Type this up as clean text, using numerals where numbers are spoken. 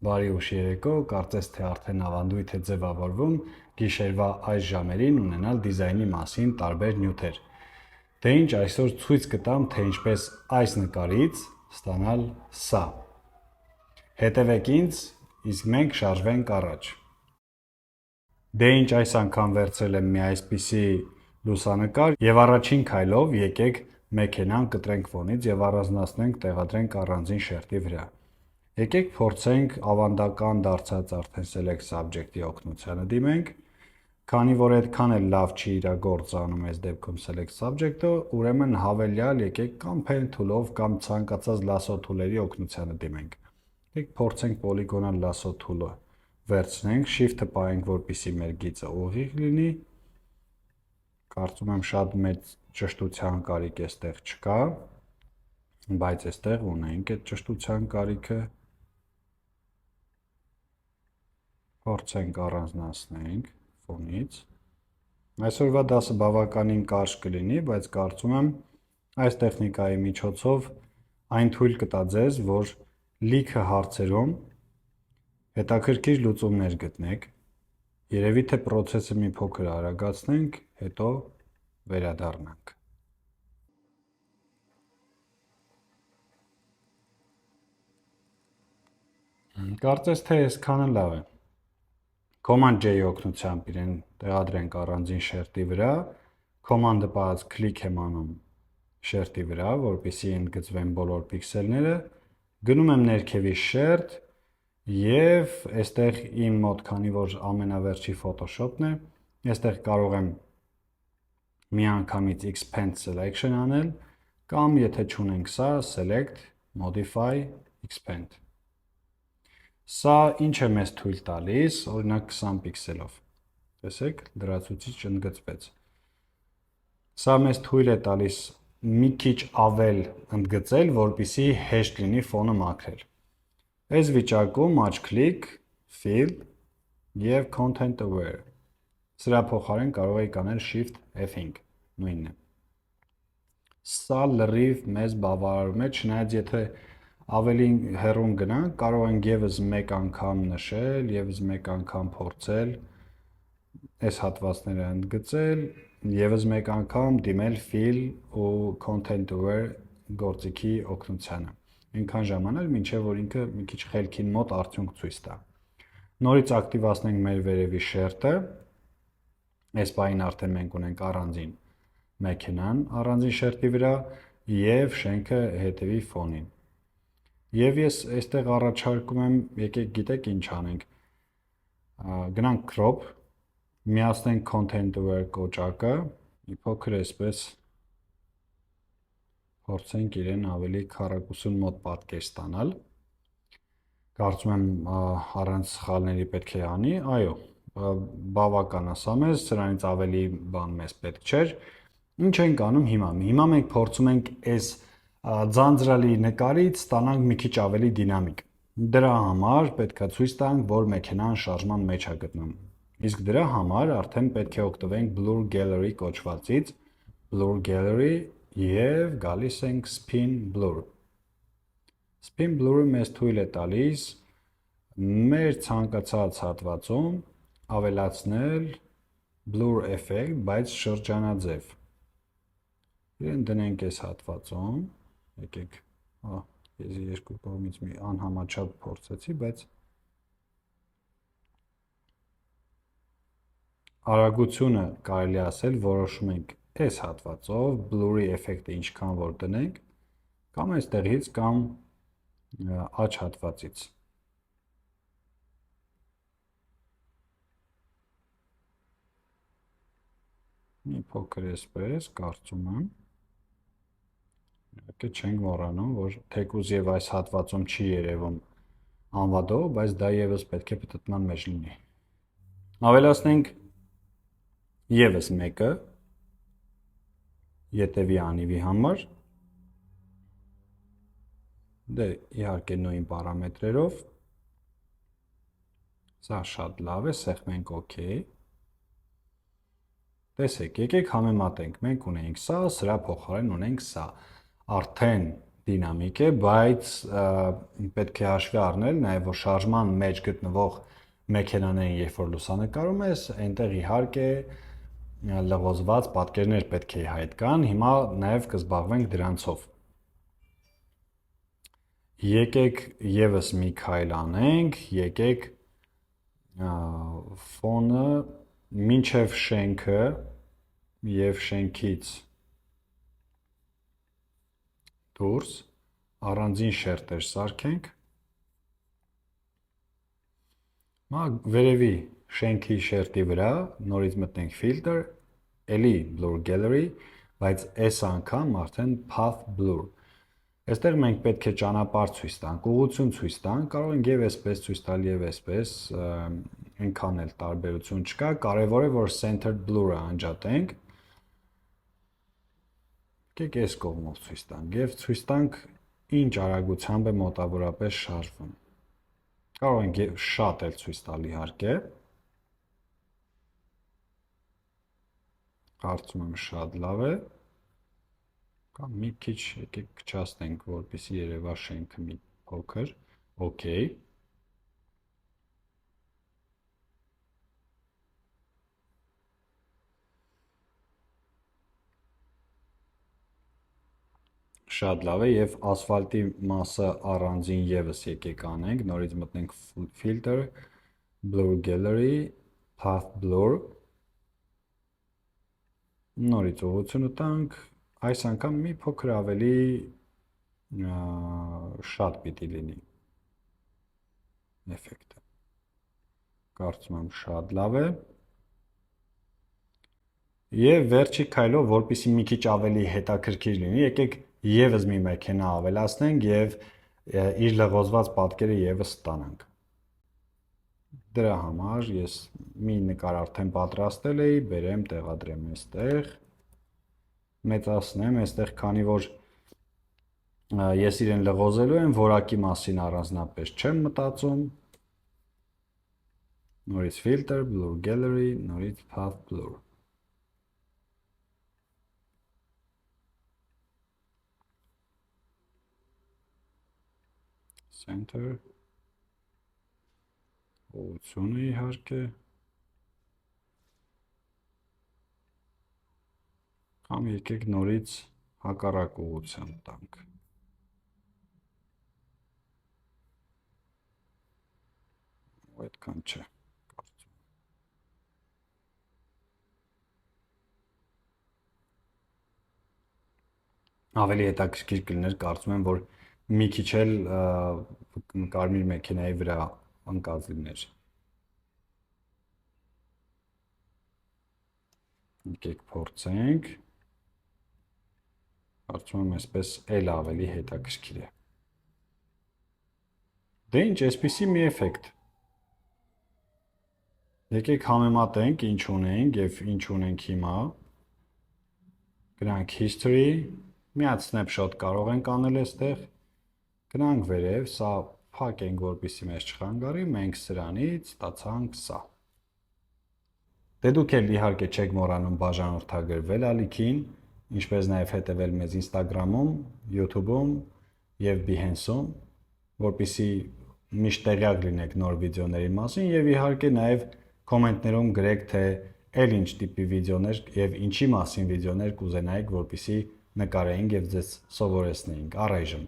Բարի ուշ երեկո, կարծես թե արդեն ավանդույթ է ձևավորվում գիշերվա այս ժամերին ունենալ դիզայնի մասին տարբեր նյութեր։ Դե ինչ այսօր ցույց կտամ, թե ինչպես այս նկարից ստանալ սա։ Հետևեք ինձ, իսկ մենք շարժվենք առաջ։ Դե ինչ այս անգամ վերցրել եմ մի այսպիսի լուսանկար եւ առաջին քայլով եկեք մեքենան կտրենք ֆոնից եւ առանձնացնենք, տեղադրենք առանձին շերտի վրա։ Եկեք փորձենք ավանդական դարձած արդեն select subject-ի օգնությանը դիմենք, քանի որ այդքան էլ լավ չի իր գործը անում այս դեպքում select subject-ը, ուրեմն հավելյալ եկեք կամ pen tool-ով կամ ցանկացած lasso tool-երի օգնությանը դիմենք։ Եկեք փորձենք polygonal lasso tool-ը վերցնենք, shift-ը պահենք, որպեսզի մեր գիծը ուղիղ լինի։ Կարծում եմ շատ մեծ ճշտության կարիք այստեղ չկա, բայց այստեղ ունենք այդ ճշտության կարիքը։ Փորձենք առանձնացնենք ֆոնից։ Այսօրվա դասը բավականին կարճ կլինի, բայց կարծում եմ այս տեխնիկայի միջոցով այն թույլ կտա ձեզ, որ լիքը հարցերում հետաքրքիր լուծումներ գտնեք։ Երևի թե process-ը մի փոքր արագացնենք, հետո վերադառնանք։ Կարծես թե այսքանը լավ է։ Command J օգնությամբ իրեն տեղադրենք առանձին շերտի վրա, Command-ը պահած քլիք եմ անում շերտի վրա, որպեսզի ընդգծվեն բոլոր պիքսելները, գնում եմ ներքևի շերտ եւ այստեղ իմ մոտ, քանի որ ամենավերջի Photoshop-ն է, այստեղ կարող եմ միանգամից Expand Selection անել կամ եթե չունենք սա, Select, Modify, Expand։ Սա ինչ է մեզ թույլ տալիս, օրինակ 20 պիքսելով։ Տեսեք, լրացուցիչ ընդգծվեց։ Սա մեզ թույլ է տալիս մի քիչ ավել ընդգծել, որպեսզի հեշտ լինի ֆոնը մաքրել։ Այս վիճակում աջ-քլիք, Fill եւ Content Aware։ Սրա փոխարեն կարող եք անել Shift F5, նույնն է։ Սա լրիվ մեզ բավարարում է, չնայած եթե ավելի հեռուն գնանք, կարող ենք եւս մեկ անգամ նշել, եւս մեկ անգամ փորձել այս հատվածները ընդգծել, եւս մեկ անգամ դիմել Fill ու Content Aware գործիքի օգնությանը։ Այնքան ժամանակ, մինչև որ ինքը մի քիչ խելքին մոտ արդյունք ցույց տա։ Նորից ակտիվացնենք մեր վերևի շերտը։ Այս բանին արդեն մենք ունենք առանձին մեքենան, առանձին շերտի վրա եւ շենքը հետևի ֆոնին։ Եվ ես այստեղ առաջարկում եմ, եկեք գիտեք ինչ անենք, գնանք crop, միացնենք content aware կոճակը, մի փոքր այսպես փորձենք իրեն ավելի քառակուսուն մոտ պատկեր ստանալ, կարծում եմ առանց սխալների պետք է անի, այո, բավական ասամ ես, սրանից ավելի բան մեզ պետք չէր, ինչ ենք անում հիմա, հիմա մենք փորձում ենք այս ձանձրալի նկարից ստանանք մի քիչ ավելի դինամիկ։ Դրա համար պետք է ցույց տանք, որ մեքենան շարժման մեջ է գտնվում։ Իսկ դրա համար արդեն պետք է օգտվենք Blur Gallery կոչվածից, Blur Gallery եւ գալիս ենք Spin Blur։ Spin Blur-ը մեզ թույլ է տալիս մեր ցանկացած հատվածում ավելացնել Blur effect, բայց շրջանաձև։ Իրեն դնենք այս հատվածում, եկեք, ես երկու կողմից մի անհամաչափ փորձեցի, բայց արագությունը կարելի ասել որոշում ենք այս հատվածով, Blur-ի էֆեկտը ինչքան որ դնենք, կամ այստեղից, կամ աջ հատվածից։ Մի փոքր այսպես, կարծում եմ, իհարկե չենք մոռանում, որ թեկուզ եւ այս հատվածում չի երևում անվադով, բայց դա եւս պետք է պատտման մեջ լինի։ Ավելացնենք եւս մեկը ետևի անիվի համար։ Դե իհարկե նույն պարամետրերով։ Սա շատ լավ է, սեղմենք OK։ Տեսեք, եկեք համեմատենք, մենք ունենք սա, սրա փոխարեն ունենք սա։ Արդեն դինամիկ է, բայց պետք է հաշվի առնել նաև որ շարժման մեջ գտնվող մեքենաներին երբ որ լուսանկարում ես, այնտեղ իհարկե լղոզված պատկերներ պետք է հայտ գան, հիմա նաև կզբաղվենք դրանցով։ Եկեք եւս մի քայլ անենք, եկեք ֆոնը մինչև շենքը եւ շենքից դուրս առանձին շերտեր սարքենք։ Վերևի շենքի շերտի վրա նորից մտնենք ֆիլտր, էլի blur gallery, բայց այս անգամ արդեն path blur։ Այստեղ մենք պետք է ճանապարհ ցույց տանք, ուղղություն ցույց տանք, կարող ենք եւ այսպես ցույց տալ եւ այսպես, այնքան էլ տարբերություն չկա, կարևոր է որ centered blur-ը անջատենք։ Եկեք այս կողմով ցույց տանք եւ ցույց տանք ինչ արագությամբ է մոտավորապես շարժվում։ Կարող ենք շատ էլ ցույց տալ իհարկե։ Կարծում եմ շատ լավ է։ Կամ մի քիչ եկեք քչացնենք, որպեսզի երևա շենքը մի փոքր, օքեյ։ Շատ լավ է եւ ասֆալտի մասը առանձին եւս եկեք անենք, նորից մտնենք filter, blur gallery, path blur։ Նորից ուղղությունը տանք, այս անգամ մի փոքր ավելի շատ պիտի լինի էֆեկտը։ Կարծում եմ շատ լավ է։ Եվ վերջի քայլով, որպեսզի մի քիչ ավելի հետաքրքիր լինի, եկեք եւս մի մեքենա ավելացնենք եւ իր լղոզված պատկերը եւս ստանանք։ Դրա համար ես մի նկար արդեն պատրաստել էի, բերեմ, տեղադրեմ այստեղ, մեծացնեմ այստեղ, քանի որ ես իրեն լղոզելու եմ, որակի մասին առանձնապես չեմ մտածում։ Նորից filter, blur gallery, նորից path blur։ Center, ուղղությունը իհարկե, կամ եկեք նորից հակառակ ուղղությամբ տանք։ Այդքան չէ, կարծում։ Ավելի հետաքրքիր կլիներ, կարծում եմ, որ մի քիչ էլ կարմիր մեքենայի վրա ընկած լիներ։ Եկեք փորձենք։ Կարծում եմ այսպես էլ ավելի հետաքրքիր է։ Դե ինչ, այսպիսի մի էֆեկտ։ Եկեք համեմատենք ինչ ունենք եւ ինչ ունենք հիմա։ Գնանք history, մի հատ snapshot կարող ենք անել այստեղ։ Գնանք վերև, սա փակենք, որպեսզի մեզ չխանգարի, մենք սրանից ստացանք սա։ Դե դուք էլ իհարկե չեք մոռանում բաժանորդագրվել ալիքին, ինչպես նաև հետևել մեզ Instagram-ում, YouTube-ում եւ Behance-ում, որպեսզի միշտ տեղյակ լինեք նոր վիդեոների մասին եւ իհարկե նաև կոմենտներում գրեք, թե այլ ինչ տիպի վիդեոներ եւ ինչի մասին վիդեոներ կուզենայիք, որպեսզի նկարեինք եւ ձեզ սովորեցնեինք։ Առայժմ